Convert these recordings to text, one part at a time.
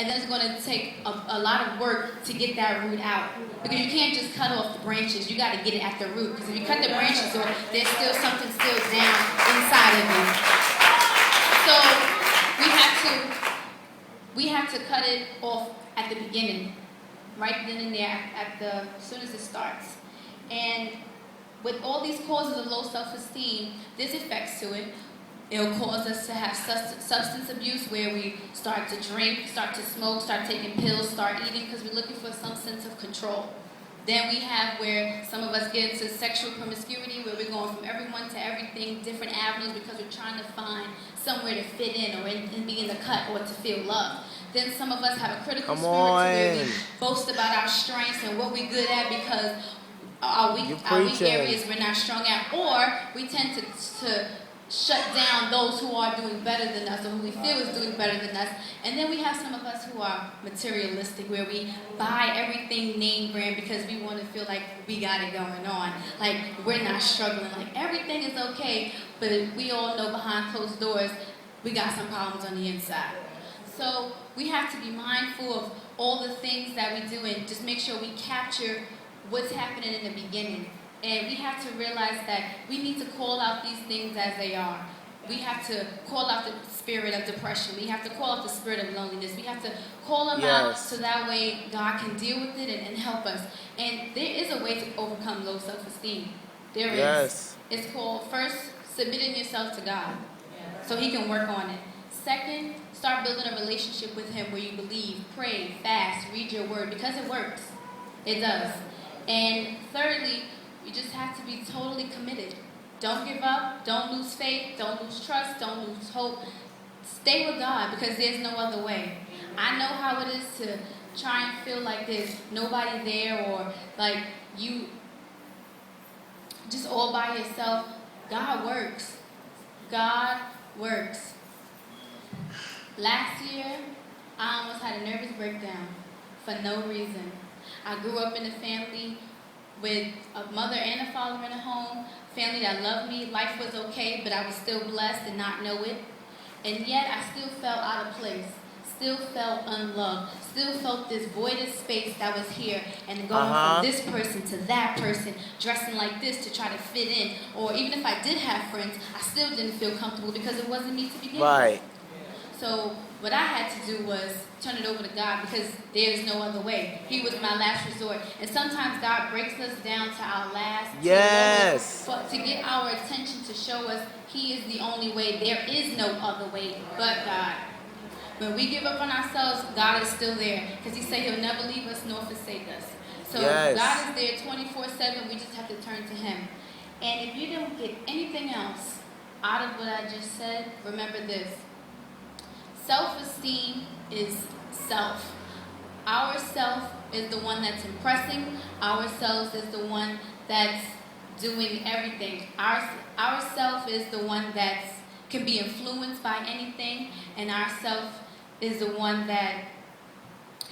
And then it's going to take a lot of work to get that root out. Because you can't just cut off the branches. You got to get it at the root. Because if you cut the branches off, there's still something still down inside of you. So we have to cut it off at the beginning, right then and there, as soon as it starts. And with all these causes of low self-esteem, there's effects to it. It'll cause us to have substance abuse, where we start to drink, start to smoke, start taking pills, start eating, because we're looking for some sense of control. Then we have where some of us get into sexual promiscuity, where we're going from everyone to everything, different avenues, because we're trying to find somewhere to fit in or and be in the cut or to feel loved. Then some of us have a critical spirit where we boast about our strengths and what we're good at, because our weak areas we're not strong at, or we tend to shut down those who are doing better than us or who we feel is doing better than us. And then we have some of us who are materialistic, where we buy everything name brand because we want to feel like we got it going on. Like we're not struggling, like everything is okay, but we all know behind closed doors we got some problems on the inside. So we have to be mindful of all the things that we do and just make sure we capture what's happening in the beginning. And we have to realize that we need to call out these things as they are. We have to call out the spirit of depression. We have to call out the spirit of loneliness. We have to call them out so that way God can deal with it and help us. And there is a way to overcome low self-esteem. There is. It's called, first, submitting yourself to God so He can work on it. Second, start building a relationship with Him where you believe, pray, fast, read your word, because it works. It does. And thirdly, you just have to be totally committed. Don't give up. Don't lose faith. Don't lose trust. Don't lose hope. Stay with God, because there's no other way. I know how it is to try and feel like there's nobody there, or like you just all by yourself. God works. God works. Last year, I almost had a nervous breakdown for no reason. I grew up in a family with a mother and a father in a home, family that loved me. Life was okay, but I was still blessed and not know it. And yet I still felt out of place, still felt unloved, still felt this voided space that was here, and going from this person to that person, dressing like this to try to fit in. Or even if I did have friends, I still didn't feel comfortable because it wasn't me to begin with. So what I had to do was turn it over to God, because there's no other way. He was my last resort. And sometimes God breaks us down to our last moments, but to get our attention, to show us He is the only way. There is no other way but God. When we give up on ourselves, God is still there, because He said He'll never leave us nor forsake us. So God is there 24/7. We just have to turn to Him. And if you don't get anything else out of what I just said, remember this. Self-esteem is self. Our self is the one that's impressing. Our self is the one that's doing everything. Our self is the one that can be influenced by anything, and our self is the one that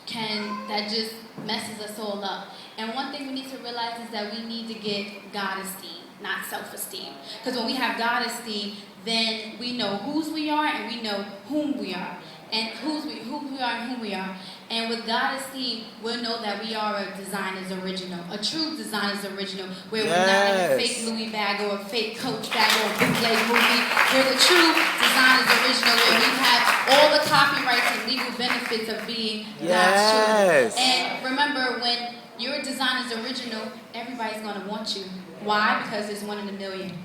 just messes us all up. And one thing we need to realize is that we need to get God-esteem, not self-esteem. Because when we have God-esteem, then we know whose we are and we know whom we are. And who we are and who we are. And with God-esteem, we'll know that we are a designer's original, a true designer's original, where we're not in a fake Louis bag or a fake Coach bag or a bootleg movie. We're the true designer's original, where we have all the copyrights and legal benefits of being God's children. And remember, when you're a designer's original, everybody's going to want you. Why? Because it's 1 in a million.